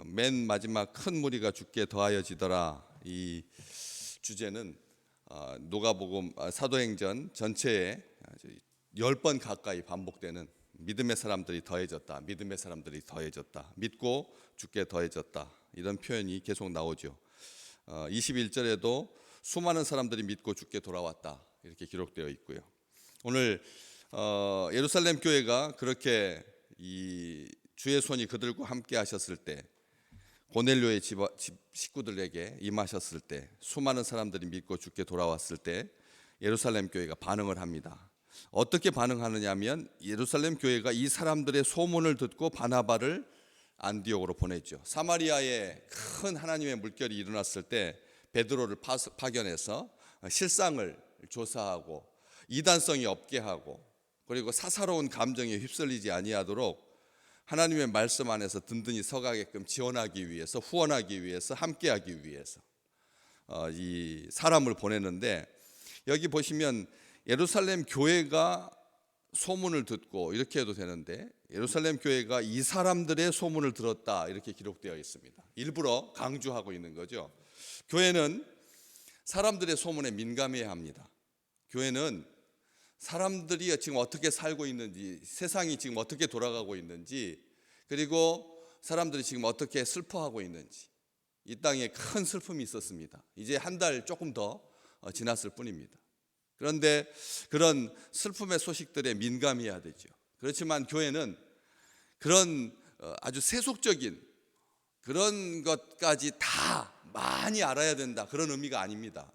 맨 마지막 큰 무리가 죽게 더하여지더라. 이 주제는 누가복음 사도행전 전체에 10번 가까이 반복되는 믿음의 사람들이 더해졌다, 믿음의 사람들이 더해졌다, 믿고 죽게 더해졌다, 이런 표현이 계속 나오죠. 21절에도 수많은 사람들이 믿고 죽게 돌아왔다, 이렇게 기록되어 있고요. 오늘 예루살렘 교회가 그렇게 이 주의 손이 그들과 함께 하셨을 때, 고넬료의 집 식구들에게 임하셨을 때, 수많은 사람들이 믿고 죽게 돌아왔을 때 예루살렘 교회가 반응을 합니다. 어떻게 반응하느냐 하면, 예루살렘 교회가 이 사람들의 소문을 듣고 바나바를 안디옥으로 보냈죠. 사마리아에 큰 하나님의 물결이 일어났을 때 베드로를 파견해서 실상을 조사하고 이단성이 없게 하고, 그리고 사사로운 감정에 휩쓸리지 아니하도록 하나님의 말씀 안에서 든든히 서가게끔 지원하기 위해서, 후원하기 위해서, 함께하기 위해서 이 사람을 보내는데, 여기 보시면 예루살렘 교회가 소문을 듣고, 이렇게 해도 되는데 예루살렘 교회가 이 사람들의 소문을 들었다, 이렇게 기록되어 있습니다. 일부러 강조하고 있는 거죠. 교회는 사람들의 소문에 민감해야 합니다. 교회는 사람들이 지금 어떻게 살고 있는지, 세상이 지금 어떻게 돌아가고 있는지, 그리고 사람들이 지금 어떻게 슬퍼하고 있는지, 이 땅에 큰 슬픔이 있었습니다. 이제 한 달 조금 더 지났을 뿐입니다. 그런데 그런 슬픔의 소식들에 민감해야 되죠. 그렇지만 교회는 그런 아주 세속적인 그런 것까지 다 많이 알아야 된다, 그런 의미가 아닙니다.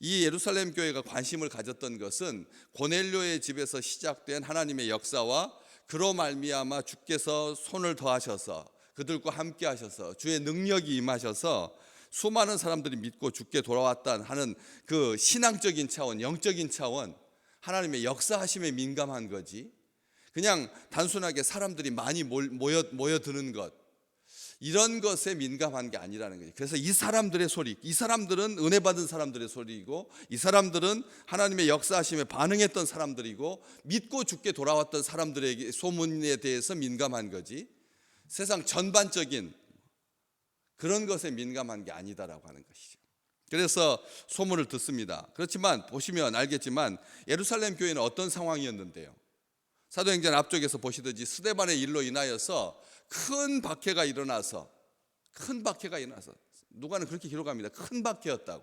이 예루살렘 교회가 관심을 가졌던 것은 고넬료의 집에서 시작된 하나님의 역사와, 그로 말미암아 주께서 손을 더하셔서 그들과 함께 하셔서 주의 능력이 임하셔서 수많은 사람들이 믿고 죽게 돌아왔다 하는 그 신앙적인 차원, 영적인 차원, 하나님의 역사하심에 민감한 거지, 그냥 단순하게 사람들이 많이 모여드는 것, 이런 것에 민감한 게 아니라는 거죠. 그래서 이 사람들의 소리, 이 사람들은 은혜 받은 사람들의 소리이고, 이 사람들은 하나님의 역사하심에 반응했던 사람들이고, 믿고 죽게 돌아왔던 사람들에게 소문에 대해서 민감한 거지, 세상 전반적인 그런 것에 민감한 게 아니다라고 하는 것이죠. 그래서 소문을 듣습니다. 그렇지만 보시면 알겠지만 예루살렘 교회는 어떤 상황이었는데요. 사도행전 앞쪽에서 보시듯이 스데반의 일로 인하여서 큰 박해가 일어나서, 누가는 그렇게 기록합니다. 큰 박해였다고.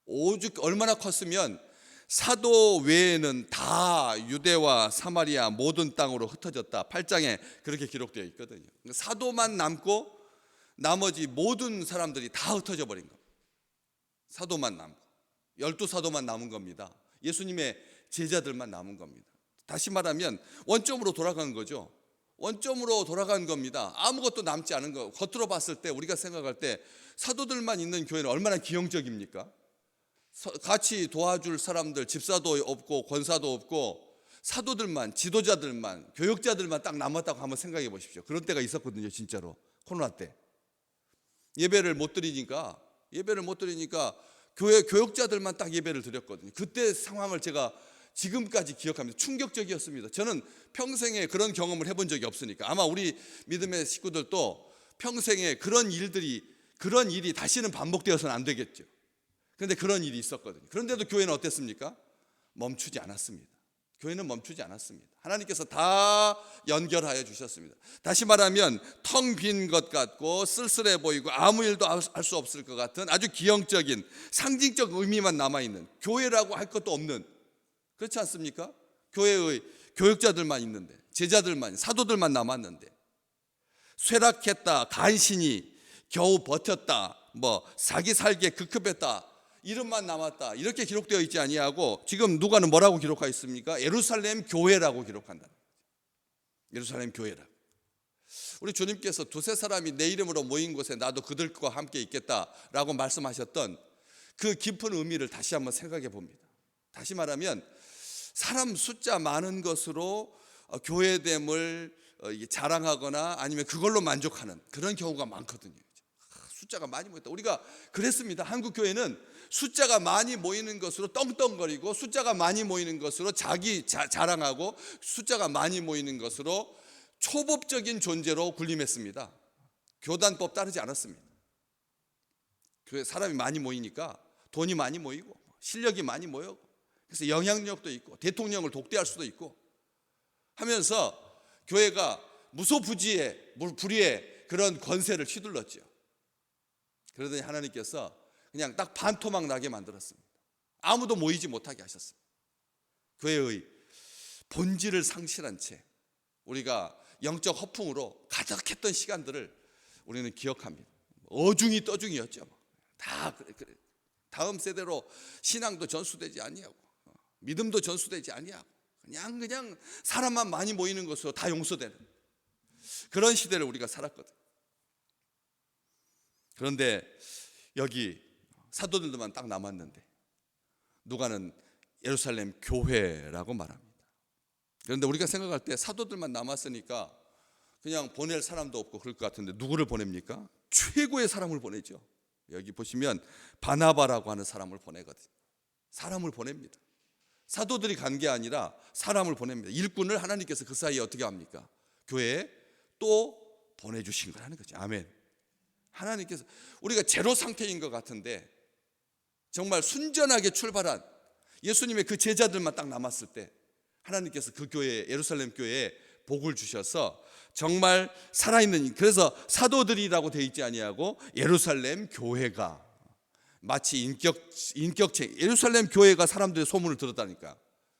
오죽 얼마나 컸으면 사도 외에는 다 유대와 사마리아 모든 땅으로 흩어졌다, 8장에 그렇게 기록되어 있거든요. 사도만 남고 나머지 모든 사람들이 다 흩어져 버린 겁니다. 사도만 남고, 12사도만 남은 겁니다. 예수님의 제자들만 남은 겁니다. 다시 말하면 원점으로 돌아간 거죠. 원점으로 돌아간 겁니다. 아무것도 남지 않은 거. 겉으로 봤을 때, 우리가 생각할 때 사도들만 있는 교회는 얼마나 기형적입니까? 같이 도와줄 사람들, 집사도 없고 권사도 없고 사도들만, 지도자들만, 교역자들만 딱 남았다고 한번 생각해 보십시오. 그런 때가 있었거든요. 진짜로 코로나 때 예배를 못 드리니까 교회 교역자들만 딱 예배를 드렸거든요. 그때 상황을 제가 지금까지 기억합니다. 충격적이었습니다. 저는 평생에 그런 경험을 해본 적이 없으니까, 아마 우리 믿음의 식구들도 평생에 그런 일이 다시는 반복되어서는 안 되겠죠. 그런데 그런 일이 있었거든요. 그런데도 교회는 어땠습니까? 멈추지 않았습니다. 교회는 멈추지 않았습니다. 하나님께서 다 연결하여 주셨습니다. 다시 말하면 텅 빈 것 같고 쓸쓸해 보이고 아무 일도 할 수 없을 것 같은 아주 기형적인 상징적 의미만 남아있는, 교회라고 할 것도 없는, 그렇지 않습니까? 교회의 교역자들만 있는데, 제자들만, 사도들만 남았는데, 쇠락했다, 간신히 겨우 버텼다, 사기 살기에 급급했다, 이름만 남았다, 이렇게 기록되어 있지 아니하고, 지금 누가는 뭐라고 기록하고 있습니까? 예루살렘 교회라고 기록한다. 예루살렘 교회라고. 우리 주님께서 두세 사람이 내 이름으로 모인 곳에 나도 그들과 함께 있겠다라고 말씀하셨던 그 깊은 의미를 다시 한번 생각해 봅니다. 다시 말하면 사람 숫자 많은 것으로 교회됨을 자랑하거나 아니면 그걸로 만족하는 그런 경우가 많거든요. 숫자가 많이 모였다. 우리가 그랬습니다. 한국 교회는 숫자가 많이 모이는 것으로 떵떵거리고, 숫자가 많이 모이는 것으로 자랑하고, 숫자가 많이 모이는 것으로 초법적인 존재로 군림했습니다. 교단법 따르지 않았습니다. 교회 사람이 많이 모이니까 돈이 많이 모이고 실력이 많이 모이고 그래서 영향력도 있고 대통령을 독대할 수도 있고 하면서 교회가 무소부지의 불의의 그런 권세를 휘둘렀죠. 그러더니 하나님께서 그냥 딱 반토막 나게 만들었습니다. 아무도 모이지 못하게 하셨습니다. 교회의 본질을 상실한 채 우리가 영적 허풍으로 가득했던 시간들을 우리는 기억합니다. 어중이 떠중이었죠. 다 다음 세대로 신앙도 전수되지 아니하고 믿음도 전수되지 아니하고 그냥 사람만 많이 모이는 것으로 다 용서되는 그런 시대를 우리가 살았거든. 그런데 여기 사도들만 딱 남았는데 누가는 예루살렘 교회라고 말합니다. 그런데 우리가 생각할 때 사도들만 남았으니까 그냥 보낼 사람도 없고 그럴 것 같은데 누구를 보냅니까? 최고의 사람을 보내죠. 여기 보시면 바나바라고 하는 사람을 보내거든요. 사람을 보냅니다. 사도들이 간 게 아니라 사람을 보냅니다. 일꾼을 하나님께서 그 사이에 어떻게 합니까? 교회에 또 보내주신 거라는 거죠. 아멘. 하나님께서 우리가 제로 상태인 것 같은데 정말 순전하게 출발한 예수님의 그 제자들만 딱 남았을 때 하나님께서 그 교회에 예루살렘 교회에 복을 주셔서 정말 살아있는, 그래서 사도들이라고 되어 있지 아니하고 예루살렘 교회가 마치 인격체, 예루살렘 교회가 사람들의 소문을 들었다니까.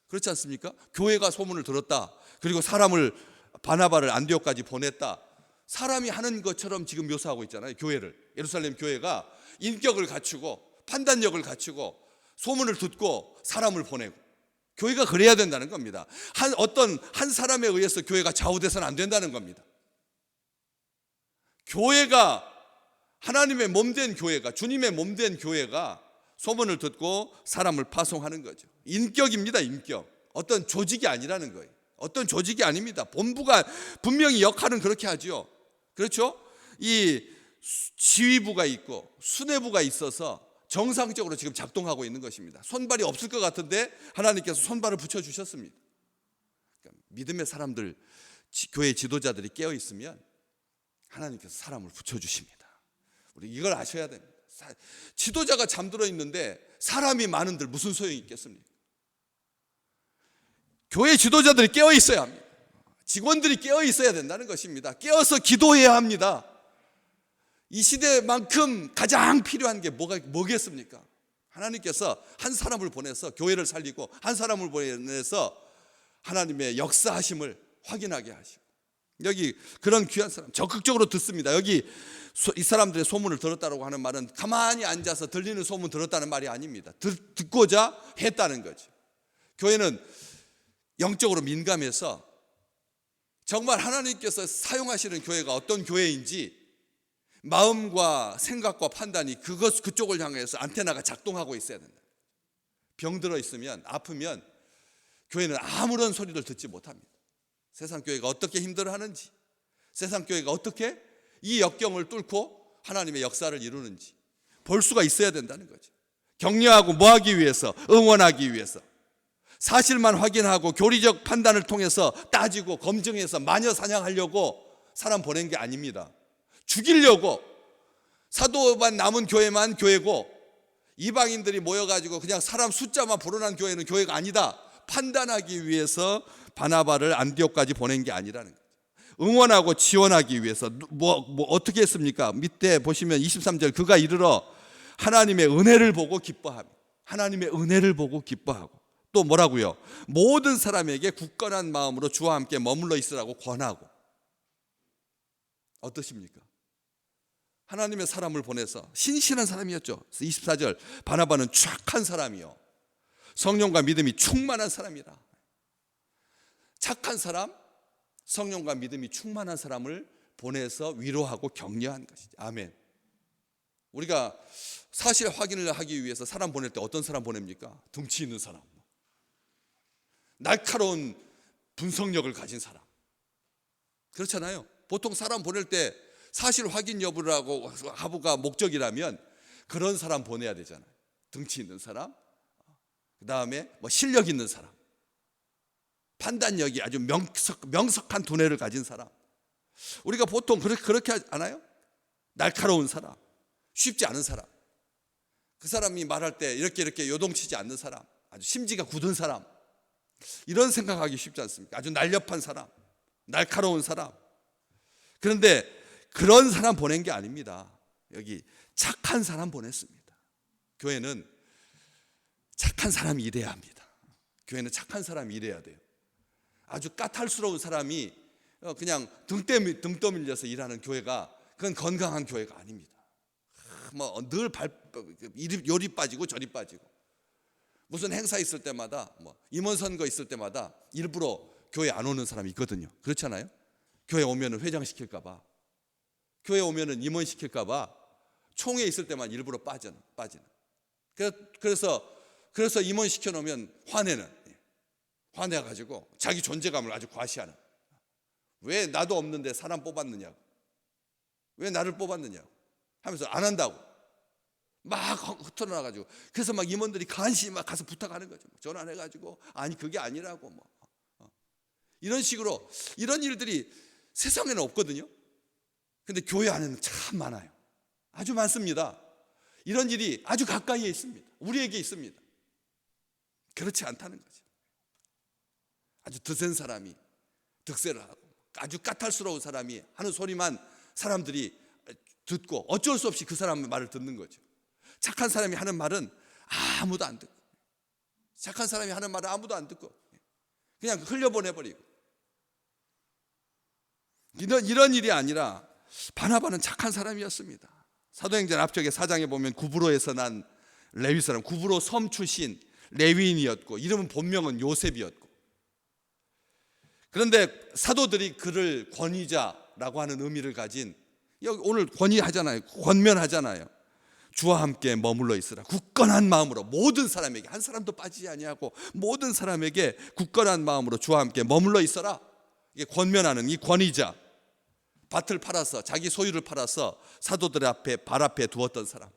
그렇지 않습니까? 교회가 소문을 들었다. 그리고 사람을 바나바를 안디옥까지 보냈다. 사람이 하는 것처럼 지금 묘사하고 있잖아요. 교회를, 예루살렘 교회가 인격을 갖추고 판단력을 갖추고 소문을 듣고 사람을 보내고, 교회가 그래야 된다는 겁니다. 어떤 한 사람에 의해서 교회가 좌우돼서는 안 된다는 겁니다. 교회가, 하나님의 몸된 교회가, 주님의 몸된 교회가 소문을 듣고 사람을 파송하는 거죠. 인격입니다. 인격. 어떤 조직이 아니라는 거예요. 어떤 조직이 아닙니다. 본부가 분명히 역할은 그렇게 하죠. 그렇죠? 이 지휘부가 있고 수뇌부가 있어서 정상적으로 지금 작동하고 있는 것입니다. 손발이 없을 것 같은데 하나님께서 손발을 붙여주셨습니다. 그러니까 믿음의 사람들, 교회 지도자들이 깨어있으면 하나님께서 사람을 붙여주십니다. 우리 이걸 아셔야 됩니다. 지도자가 잠들어 있는데 사람이 많은들 무슨 소용이 있겠습니까? 교회 지도자들이 깨어있어야 합니다. 직원들이 깨어있어야 된다는 것입니다. 깨어서 기도해야 합니다. 이 시대만큼 가장 필요한 게 뭐겠습니까? 하나님께서 한 사람을 보내서 교회를 살리고 한 사람을 보내서 하나님의 역사하심을 확인하게 하시고, 여기 그런 귀한 사람 적극적으로 듣습니다. 여기 이 사람들의 소문을 들었다고 하는 말은 가만히 앉아서 들리는 소문 들었다는 말이 아닙니다. 듣고자 했다는 거죠. 교회는 영적으로 민감해서 정말 하나님께서 사용하시는 교회가 어떤 교회인지 마음과 생각과 판단이 그쪽을 향해서 안테나가 작동하고 있어야 된다. 병들어 있으면, 아프면 교회는 아무런 소리를 듣지 못합니다. 세상 교회가 어떻게 힘들어하는지, 세상 교회가 어떻게 이 역경을 뚫고 하나님의 역사를 이루는지 볼 수가 있어야 된다는 거죠. 격려하고 뭐하기 위해서? 응원하기 위해서. 사실만 확인하고 교리적 판단을 통해서 따지고 검증해서 마녀 사냥하려고 사람 보낸 게 아닙니다. 죽이려고. 사도만 남은 교회만 교회고 이방인들이 모여가지고 그냥 사람 숫자만 불어난 교회는 교회가 아니다. 판단하기 위해서 바나바를 안디옥까지 보낸 게 아니라는 거죠. 응원하고 지원하기 위해서 어떻게 했습니까? 밑에 보시면 23절, 그가 이르러 하나님의 은혜를 보고 기뻐합니다. 하나님의 은혜를 보고 기뻐하고 또 뭐라고요? 모든 사람에게 굳건한 마음으로 주와 함께 머물러 있으라고 권하고. 어떠십니까? 하나님의 사람을 보내서 신실한 사람이었죠. 24절, 바나바는 착한 사람이요 성령과 믿음이 충만한 사람이라. 착한 사람, 성령과 믿음이 충만한 사람을 보내서 위로하고 격려한 것이죠. 아멘. 우리가 사실 확인을 하기 위해서 사람 보낼 때 어떤 사람 보냅니까? 덩치 있는 사람, 날카로운 분석력을 가진 사람. 그렇잖아요. 보통 사람 보낼 때 사실 확인 여부라고 하부가 목적이라면 그런 사람 보내야 되잖아요. 덩치 있는 사람, 그 다음에 실력 있는 사람, 판단력이 아주 명석한 두뇌를 가진 사람. 우리가 보통 그렇게 하지 않아요? 날카로운 사람, 쉽지 않은 사람, 그 사람이 말할 때 이렇게 요동치지 않는 사람, 아주 심지가 굳은 사람, 이런 생각하기 쉽지 않습니까? 아주 날렵한 사람, 날카로운 사람. 그런데 그런 사람 보낸 게 아닙니다. 여기 착한 사람 보냈습니다. 교회는 착한 사람이 일해야 합니다. 교회는 착한 사람이 일해야 돼요. 아주 까탈스러운 사람이 그냥 등 떠밀려서 일하는 교회가, 그건 건강한 교회가 아닙니다. 늘 요리 빠지고 저리 빠지고, 무슨 행사 있을 때마다, 임원 선거 있을 때마다 일부러 교회 안 오는 사람이 있거든요. 그렇잖아요. 교회 오면은 회장 시킬까봐, 교회 오면은 임원 시킬까봐 총회 있을 때만 일부러 빠지는. 그래서 임원 시켜놓으면 화내가지고 자기 존재감을 아주 과시하는. 왜 나도 없는데 사람 뽑았느냐고, 왜 나를 뽑았느냐고 하면서 안 한다고 막 흩어나가지고, 그래서 막 임원들이 간신히 막 가서 부탁하는 거죠. 전화해가지고 아니 그게 아니라고 이런 식으로. 이런 일들이 세상에는 없거든요. 근데 교회 안에는 참 많아요. 아주 많습니다. 이런 일이 아주 가까이에 있습니다. 우리에게 있습니다. 그렇지 않다는 거죠. 아주 드센 사람이 득세를 하고, 아주 까탈스러운 사람이 하는 소리만 사람들이 듣고 어쩔 수 없이 그 사람의 말을 듣는 거죠. 착한 사람이 하는 말은 아무도 안 듣고, 착한 사람이 하는 말은 아무도 안 듣고 그냥 흘려보내버리고. 이런 일이 아니라 바나바는 착한 사람이었습니다. 사도행전 앞쪽에 4장에 보면 구브로에서 난 레위 사람, 구브로 섬 출신 레위인이었고, 이름은 본명은 요셉이었고, 그런데 사도들이 그를 권위자라고 하는 의미를 가진, 여기 오늘 권위하잖아요, 권면하잖아요. 주와 함께 머물러 있으라, 굳건한 마음으로 모든 사람에게, 한 사람도 빠지지 아니하고 모든 사람에게 굳건한 마음으로 주와 함께 머물러 있어라. 이게 권면하는 이 권위자, 밭을 팔아서, 자기 소유를 팔아서 사도들 앞에, 발 앞에 두었던 사람.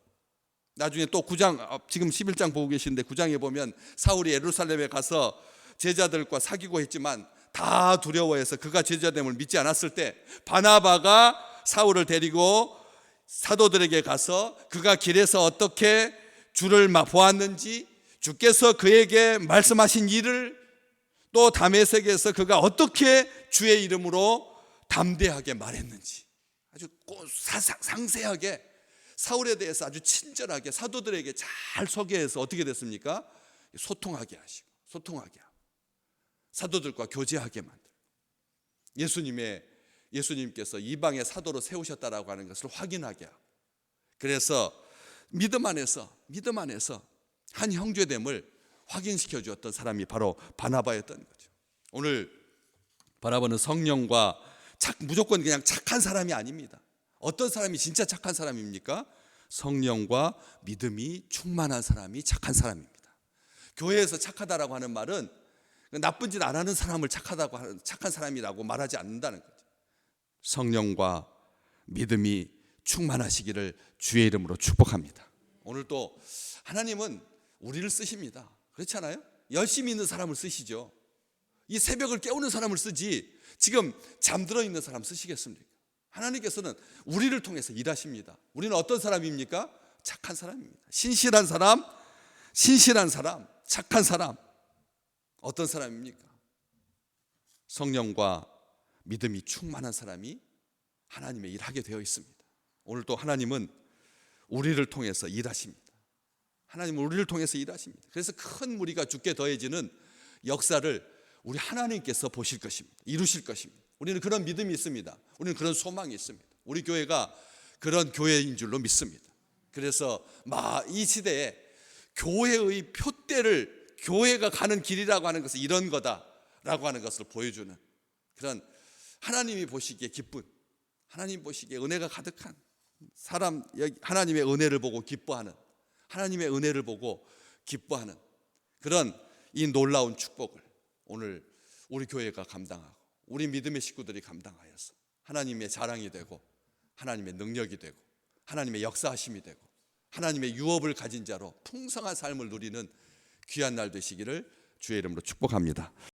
나중에 또 9장, 지금 11장 보고 계시는데 9장에 보면 사울이 예루살렘에 가서 제자들과 사귀고 했지만 다 두려워해서 그가 제자됨을 믿지 않았을 때, 바나바가 사울을 데리고 사도들에게 가서 그가 길에서 어떻게 주를 보았는지, 주께서 그에게 말씀하신 일을, 또 다메섹에서 그가 어떻게 주의 이름으로 담대하게 말했는지, 아주 상세하게 사울에 대해서 아주 친절하게 사도들에게 잘 소개해서 어떻게 됐습니까? 소통하게 하시고, 소통하게 하고, 사도들과 교제하게 만들고, 예수님께서 이방의 사도로 세우셨다라고 하는 것을 확인하게 하고, 그래서 믿음 안에서 한 형제됨을 확인시켜 주었던 사람이 바로 바나바였던 거죠. 오늘 바나바는 성령과 무조건 그냥 착한 사람이 아닙니다. 어떤 사람이 진짜 착한 사람입니까? 성령과 믿음이 충만한 사람이 착한 사람입니다. 교회에서 착하다라고 하는 말은 나쁜 짓 안 하는 사람을 착한 사람이라고 말하지 않는다는 거죠. 성령과 믿음이 충만하시기를 주의 이름으로 축복합니다. 오늘 또 하나님은 우리를 쓰십니다. 그렇잖아요? 열심히 있는 사람을 쓰시죠. 이 새벽을 깨우는 사람을 쓰지 지금 잠들어 있는 사람 쓰시겠습니까? 하나님께서는 우리를 통해서 일하십니다. 우리는 어떤 사람입니까? 착한 사람입니다. 신실한 사람, 착한 사람. 어떤 사람입니까? 성령과 믿음이 충만한 사람이 하나님의 일을 하게 되어 있습니다. 오늘 또 하나님은 우리를 통해서 일하십니다. 하나님은 우리를 통해서 일하십니다. 그래서 큰 무리가 죽게 더해지는 역사를 우리 하나님께서 보실 것입니다. 이루실 것입니다. 우리는 그런 믿음이 있습니다. 우리는 그런 소망이 있습니다. 우리 교회가 그런 교회인 줄로 믿습니다. 그래서 이 시대에 교회의 표대를, 교회가 가는 길이라고 하는 것은 이런 거다라고 하는 것을 보여주는 그런, 하나님이 보시기에 기쁜, 하나님 보시기에 은혜가 가득한 사람, 하나님의 은혜를 보고 기뻐하는, 하나님의 은혜를 보고 기뻐하는 그런 이 놀라운 축복을 오늘 우리 교회가 감당하고 우리 믿음의 식구들이 감당하여서 하나님의 자랑이 되고, 하나님의 능력이 되고, 하나님의 역사하심이 되고, 하나님의 유업을 가진 자로 풍성한 삶을 누리는 귀한 날 되시기를 주의 이름으로 축복합니다.